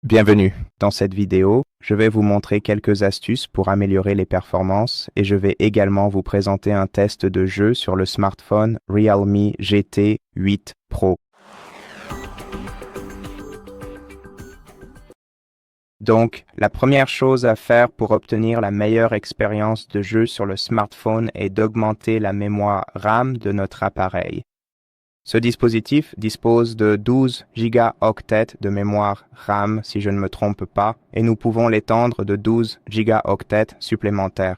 Bienvenue. Dans cette vidéo, je vais vous montrer quelques astuces pour améliorer les performances et je vais également vous présenter un test de jeu sur le smartphone Realme GT 8 Pro. Donc, la première chose à faire pour obtenir la meilleure expérience de jeu sur le smartphone est d'augmenter la mémoire RAM de notre appareil. Ce dispositif dispose de 12 gigaoctets de mémoire RAM, si je ne me trompe pas, et nous pouvons l'étendre de 12 gigaoctets supplémentaires.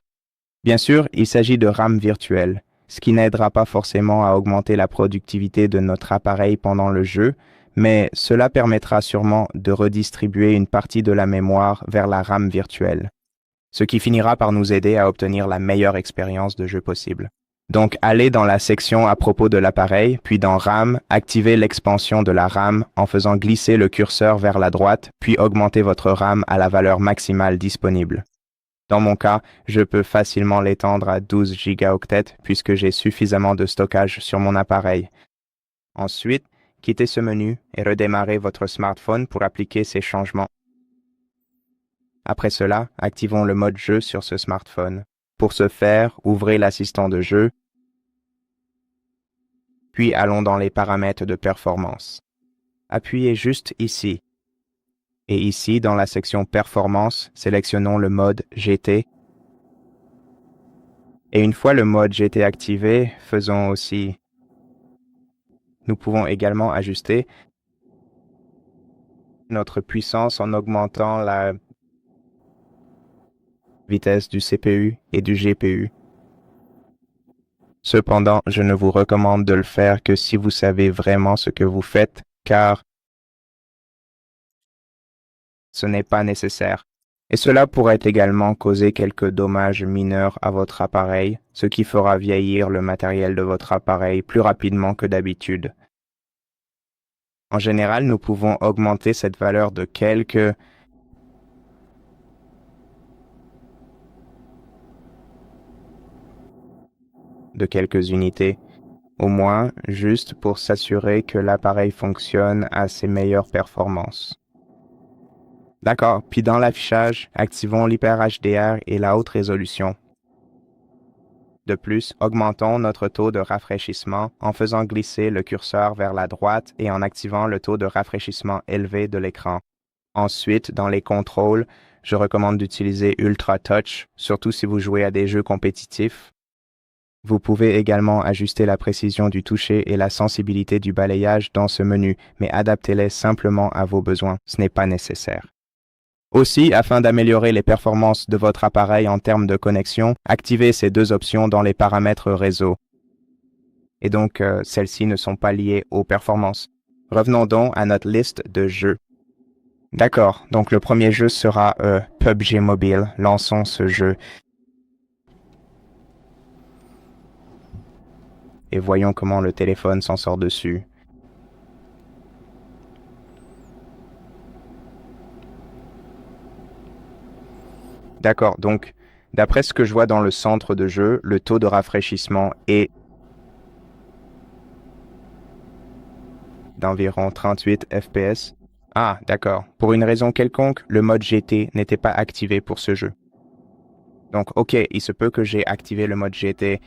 Bien sûr, il s'agit de RAM virtuelle, ce qui n'aidera pas forcément à augmenter la productivité de notre appareil pendant le jeu, mais cela permettra sûrement de redistribuer une partie de la mémoire vers la RAM virtuelle, ce qui finira par nous aider à obtenir la meilleure expérience de jeu possible. Donc, allez dans la section à propos de l'appareil, puis dans RAM, activez l'expansion de la RAM en faisant glisser le curseur vers la droite, puis augmentez votre RAM à la valeur maximale disponible. Dans mon cas, je peux facilement l'étendre à 12 gigaoctets puisque j'ai suffisamment de stockage sur mon appareil. Ensuite, quittez ce menu et redémarrez votre smartphone pour appliquer ces changements. Après cela, activons le mode jeu sur ce smartphone. Pour ce faire, ouvrez l'assistant de jeu, puis allons dans les paramètres de performance. Appuyez juste ici. Et ici, dans la section Performance, sélectionnons le mode GT. Et une fois le mode GT activé, faisons aussi. Nous pouvons également ajuster notre puissance en augmentant la vitesse du CPU et du GPU. Cependant, je ne vous recommande de le faire que si vous savez vraiment ce que vous faites, car ce n'est pas nécessaire. Et cela pourrait également causer quelques dommages mineurs à votre appareil, ce qui fera vieillir le matériel de votre appareil plus rapidement que d'habitude. En général, nous pouvons augmenter cette valeur de quelques unités, au moins juste pour s'assurer que l'appareil fonctionne à ses meilleures performances. D'accord, puis dans l'affichage, activons l'Hyper HDR et la haute résolution. De plus, augmentons notre taux de rafraîchissement en faisant glisser le curseur vers la droite et en activant le taux de rafraîchissement élevé de l'écran. Ensuite, dans les contrôles, je recommande d'utiliser Ultra Touch, surtout si vous jouez à des jeux compétitifs. Vous pouvez également ajuster la précision du toucher et la sensibilité du balayage dans ce menu, mais adaptez-les simplement à vos besoins, ce n'est pas nécessaire. Aussi, afin d'améliorer les performances de votre appareil en termes de connexion, activez ces deux options dans les paramètres réseau. Et donc, celles-ci ne sont pas liées aux performances. Revenons donc à notre liste de jeux. D'accord, donc le premier jeu sera PUBG Mobile. Lançons ce jeu. Et voyons comment le téléphone s'en sort dessus. D'accord, donc d'après ce que je vois dans le centre de jeu, le taux de rafraîchissement est d'environ 38 fps. Ah, d'accord. Pour une raison quelconque, le mode GT n'était pas activé pour ce jeu. Donc, ok, il se peut que j'ai activé le mode GT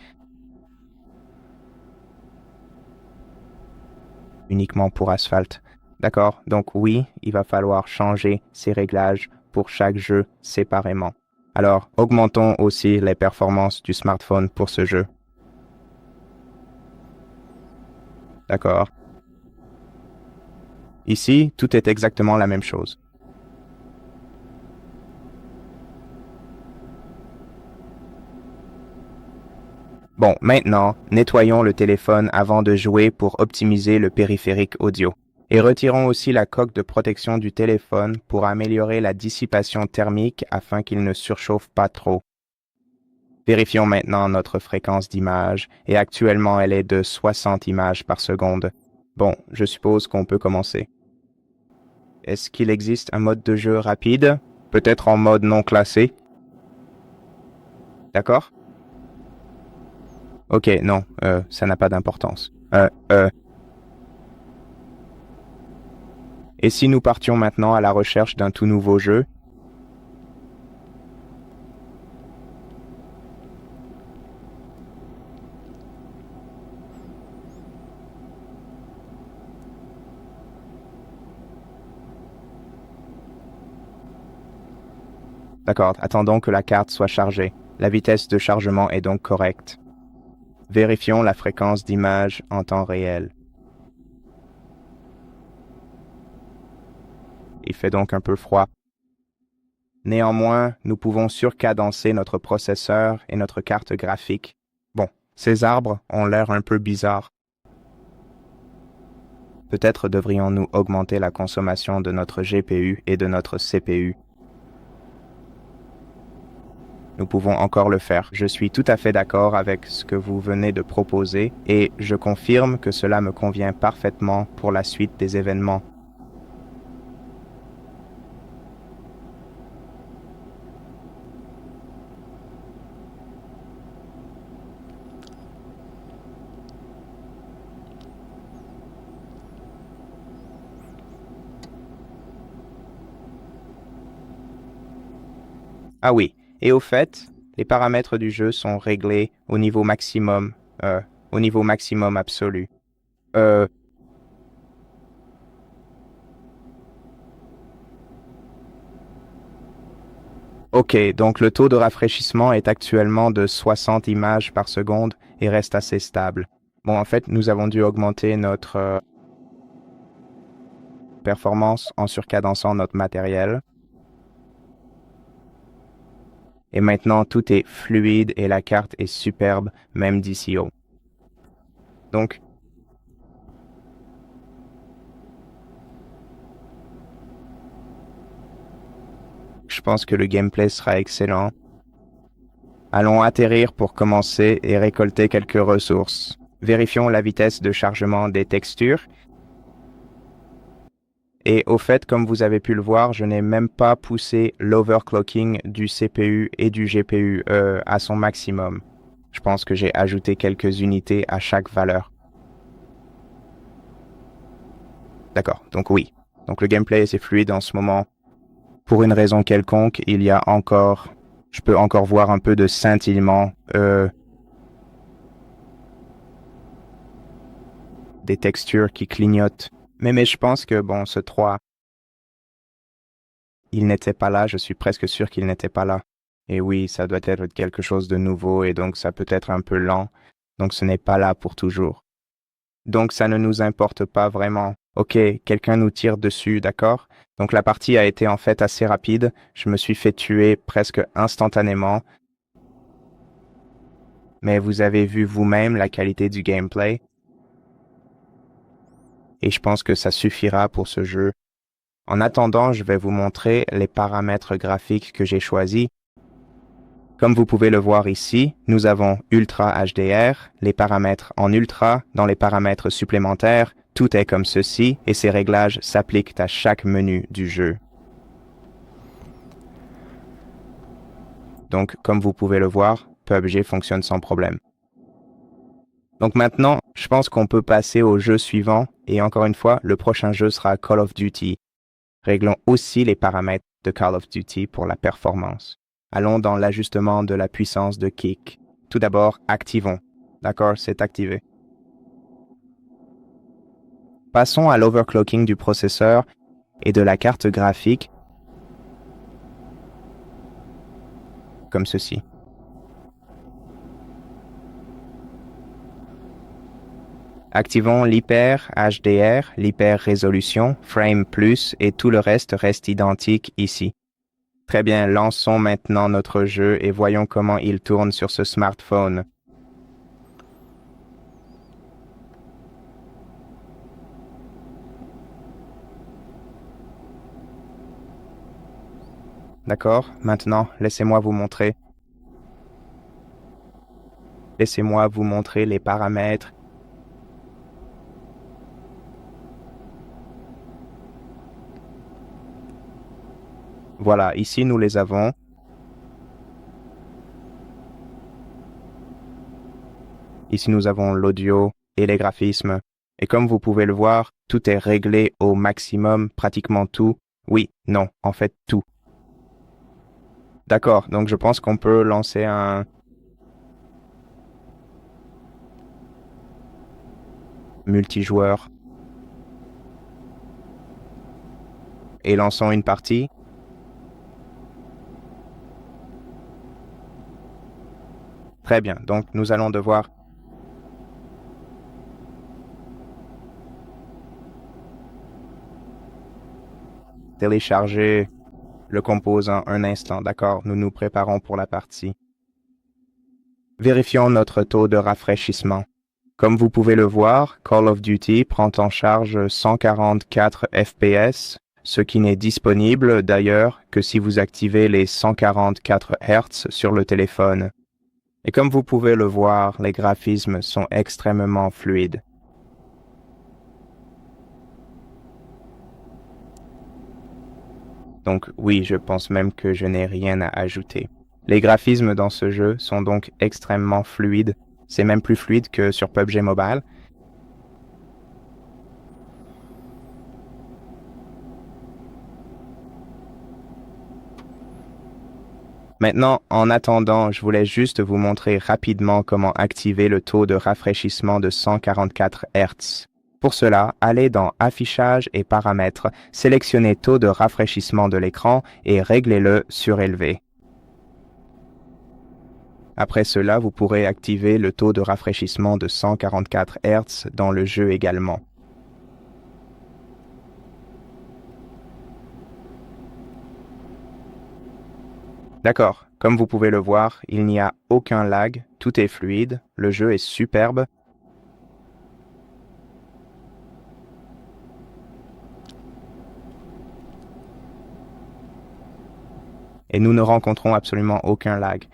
uniquement pour Asphalt. D'accord, donc oui, il va falloir changer ces réglages pour chaque jeu séparément. Alors, augmentons aussi les performances du smartphone pour ce jeu. D'accord. Ici, tout est exactement la même chose. Bon, maintenant, nettoyons le téléphone avant de jouer pour optimiser le périphérique audio. Et retirons aussi la coque de protection du téléphone pour améliorer la dissipation thermique afin qu'il ne surchauffe pas trop. Vérifions maintenant notre fréquence d'image et actuellement elle est de 60 images par seconde. Bon, je suppose qu'on peut commencer. Est-ce qu'il existe un mode de jeu rapide? Peut-être en mode non classé? D'accord? Ok, non, ça n'a pas d'importance. Et si nous partions maintenant à la recherche d'un tout nouveau jeu? D'accord, attendons que la carte soit chargée. La vitesse de chargement est donc correcte. Vérifions la fréquence d'image en temps réel. Il fait donc un peu froid. Néanmoins, nous pouvons surcadencer notre processeur et notre carte graphique. Bon, ces arbres ont l'air un peu bizarres. Peut-être devrions-nous augmenter la consommation de notre GPU et de notre CPU. Nous pouvons encore le faire. Je suis tout à fait d'accord avec ce que vous venez de proposer et je confirme que cela me convient parfaitement pour la suite des événements. Ah oui, et au fait, les paramètres du jeu sont réglés euh, au niveau maximum absolu. Euh, ok, donc le taux de rafraîchissement est actuellement de 60 images par seconde et reste assez stable. Bon, en fait, nous avons dû augmenter notre performance en surcadençant notre matériel. Et maintenant, tout est fluide et la carte est superbe, même d'ici haut. Donc, je pense que le gameplay sera excellent. Allons atterrir pour commencer et récolter quelques ressources. Vérifions la vitesse de chargement des textures. Et au fait, comme vous avez pu le voir, je n'ai même pas poussé l'overclocking du CPU et du GPU à son maximum. Je pense que j'ai ajouté quelques unités à chaque valeur. D'accord, donc oui. Donc le gameplay est fluide en ce moment. Pour une raison quelconque, je peux encore voir un peu de scintillement, des textures qui clignotent. Mais je pense que bon, ce 3, il n'était pas là, je suis presque sûr qu'il n'était pas là. Et oui, ça doit être quelque chose de nouveau et donc ça peut être un peu lent. Donc ce n'est pas là pour toujours. Donc ça ne nous importe pas vraiment. Ok, quelqu'un nous tire dessus, d'accord? Donc la partie a été en fait assez rapide. Je me suis fait tuer presque instantanément. Mais vous avez vu vous-même la qualité du gameplay. Et je pense que ça suffira pour ce jeu. En attendant, je vais vous montrer les paramètres graphiques que j'ai choisis. Comme vous pouvez le voir ici, nous avons Ultra HDR, les paramètres en Ultra, dans les paramètres supplémentaires, tout est comme ceci et ces réglages s'appliquent à chaque menu du jeu. Donc, comme vous pouvez le voir, PUBG fonctionne sans problème. Donc maintenant, je pense qu'on peut passer au jeu suivant et encore une fois, le prochain jeu sera Call of Duty. Réglons aussi les paramètres de Call of Duty pour la performance. Allons dans l'ajustement de la puissance de kick. Tout d'abord, activons. D'accord, c'est activé. Passons à l'overclocking du processeur et de la carte graphique, comme ceci. Activons l'hyper HDR, l'hyper résolution, frame plus et tout le reste identique ici. Très bien, lançons maintenant notre jeu et voyons comment il tourne sur ce smartphone. D'accord, maintenant, laissez-moi vous montrer. Laissez-moi vous montrer les paramètres. Voilà, ici nous les avons. Ici nous avons l'audio et les graphismes. Et comme vous pouvez le voir, tout est réglé au maximum, pratiquement tout. Oui, non, en fait tout. D'accord, donc je pense qu'on peut lancer un multijoueur et lançons une partie. Très bien, donc nous allons devoir télécharger le composant un instant. D'accord, nous nous préparons pour la partie. Vérifions notre taux de rafraîchissement. Comme vous pouvez le voir, Call of Duty prend en charge 144 FPS, ce qui n'est disponible d'ailleurs que si vous activez les 144 Hz sur le téléphone. Et comme vous pouvez le voir, les graphismes sont extrêmement fluides. Donc oui, je pense même que je n'ai rien à ajouter. Les graphismes dans ce jeu sont donc extrêmement fluides. C'est même plus fluide que sur PUBG Mobile. Maintenant, en attendant, je voulais juste vous montrer rapidement comment activer le taux de rafraîchissement de 144 Hz. Pour cela, allez dans Affichage et Paramètres, sélectionnez Taux de rafraîchissement de l'écran et réglez-le surélevé. Après cela, vous pourrez activer le taux de rafraîchissement de 144 Hz dans le jeu également. D'accord, comme vous pouvez le voir, il n'y a aucun lag, tout est fluide, le jeu est superbe. Et nous ne rencontrons absolument aucun lag.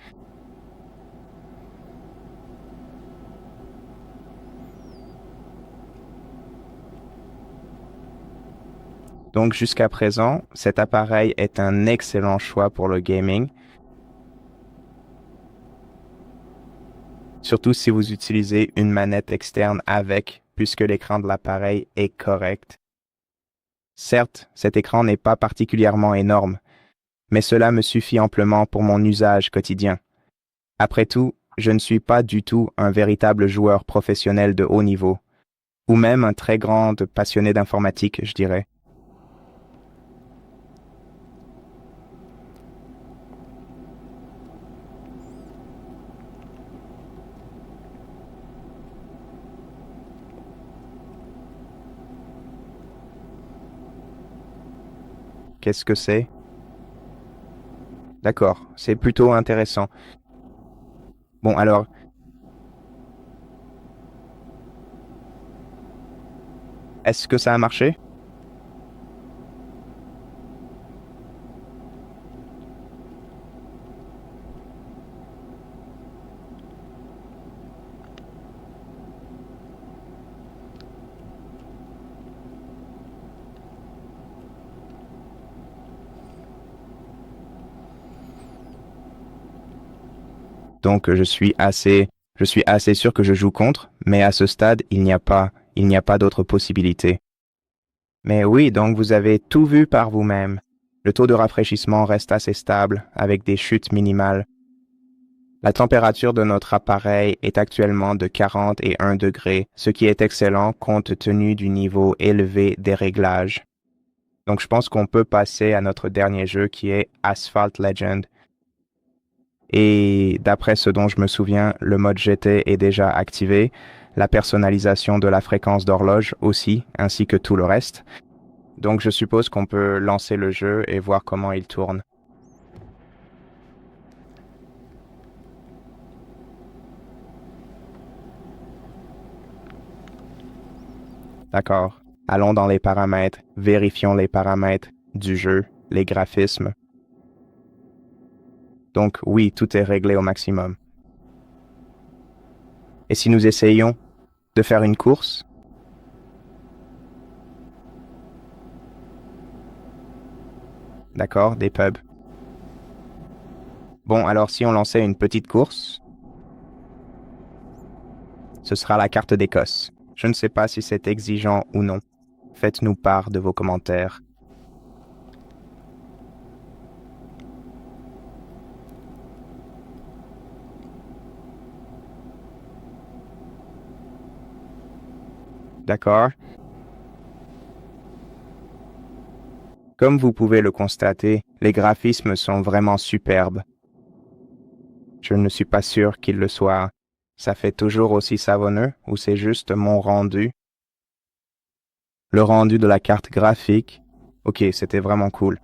Donc jusqu'à présent, cet appareil est un excellent choix pour le gaming, surtout si vous utilisez une manette externe avec, puisque l'écran de l'appareil est correct. Certes, cet écran n'est pas particulièrement énorme, mais cela me suffit amplement pour mon usage quotidien. Après tout, je ne suis pas du tout un véritable joueur professionnel de haut niveau, ou même un très grand passionné d'informatique, je dirais. Qu'est-ce que c'est? D'accord, c'est plutôt intéressant. Bon, alors, est-ce que ça a marché? Donc, je suis assez sûr que je joue contre, mais à ce stade, il n'y a pas d'autre possibilité. Mais oui, donc vous avez tout vu par vous-même. Le taux de rafraîchissement reste assez stable, avec des chutes minimales. La température de notre appareil est actuellement de 41 degrés, ce qui est excellent compte tenu du niveau élevé des réglages. Donc je pense qu'on peut passer à notre dernier jeu qui est Asphalt Legend. Et d'après ce dont je me souviens, le mode GT est déjà activé, la personnalisation de la fréquence d'horloge aussi, ainsi que tout le reste. Donc je suppose qu'on peut lancer le jeu et voir comment il tourne. D'accord. Allons dans les paramètres, vérifions les paramètres du jeu, les graphismes. Donc oui, tout est réglé au maximum. Et si nous essayons de faire une course? D'accord, des pubs. Bon, alors si on lançait une petite course, ce sera la carte d'Écosse. Je ne sais pas si c'est exigeant ou non. Faites-nous part de vos commentaires. D'accord? Comme vous pouvez le constater, les graphismes sont vraiment superbes. Je ne suis pas sûr qu'ils le soient. Ça fait toujours aussi savonneux ou c'est juste mon rendu? Le rendu de la carte graphique? Ok, c'était vraiment cool.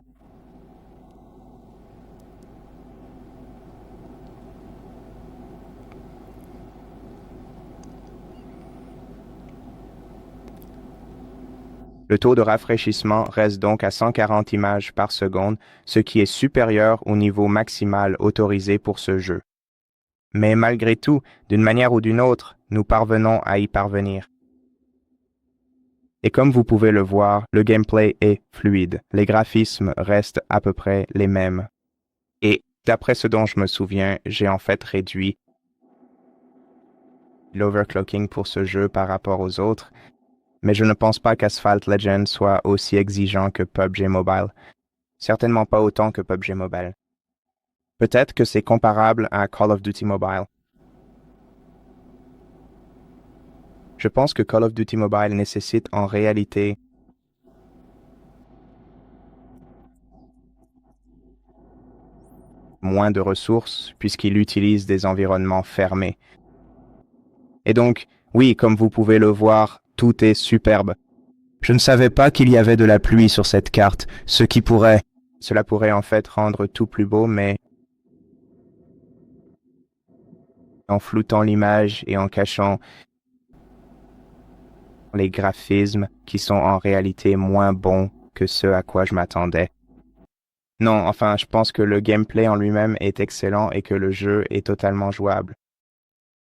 Le taux de rafraîchissement reste donc à 140 images par seconde, ce qui est supérieur au niveau maximal autorisé pour ce jeu. Mais malgré tout, d'une manière ou d'une autre, nous parvenons à y parvenir. Et comme vous pouvez le voir, le gameplay est fluide. Les graphismes restent à peu près les mêmes. Et d'après ce dont je me souviens, j'ai en fait réduit l'overclocking pour ce jeu par rapport aux autres, mais je ne pense pas qu'Asphalt Legends soit aussi exigeant que PUBG Mobile. Certainement pas autant que PUBG Mobile. Peut-être que c'est comparable à Call of Duty Mobile. Je pense que Call of Duty Mobile nécessite en réalité moins de ressources puisqu'il utilise des environnements fermés. Et donc, oui, comme vous pouvez le voir, tout est superbe. Je ne savais pas qu'il y avait de la pluie sur cette carte, cela pourrait en fait rendre tout plus beau, mais en floutant l'image et en cachant les graphismes qui sont en réalité moins bons que ce à quoi je m'attendais. Non, enfin, je pense que le gameplay en lui-même est excellent et que le jeu est totalement jouable.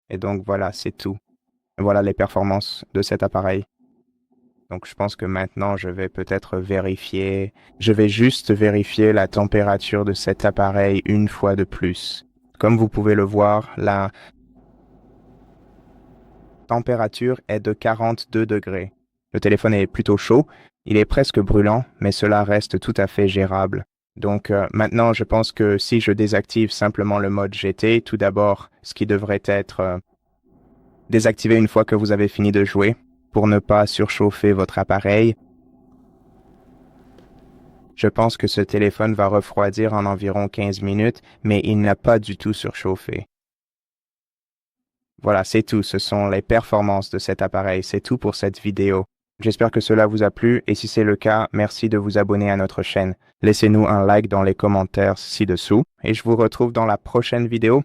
Et donc voilà, c'est tout. Voilà les performances de cet appareil. Donc je pense que maintenant je vais peut-être vérifier, je vais juste vérifier la température de cet appareil une fois de plus. Comme vous pouvez le voir, la température est de 42 degrés. Le téléphone est plutôt chaud, il est presque brûlant, mais cela reste tout à fait gérable. Donc maintenant, je pense que si je désactive simplement le mode GT, tout d'abord, ce qui devrait être désactivé une fois que vous avez fini de jouer, pour ne pas surchauffer votre appareil. Je pense que ce téléphone va refroidir en environ 15 minutes, mais il n'a pas du tout surchauffé. Voilà, c'est tout. Ce sont les performances de cet appareil. C'est tout pour cette vidéo. J'espère que cela vous a plu et si c'est le cas, merci de vous abonner à notre chaîne. Laissez-nous un like dans les commentaires ci-dessous et je vous retrouve dans la prochaine vidéo.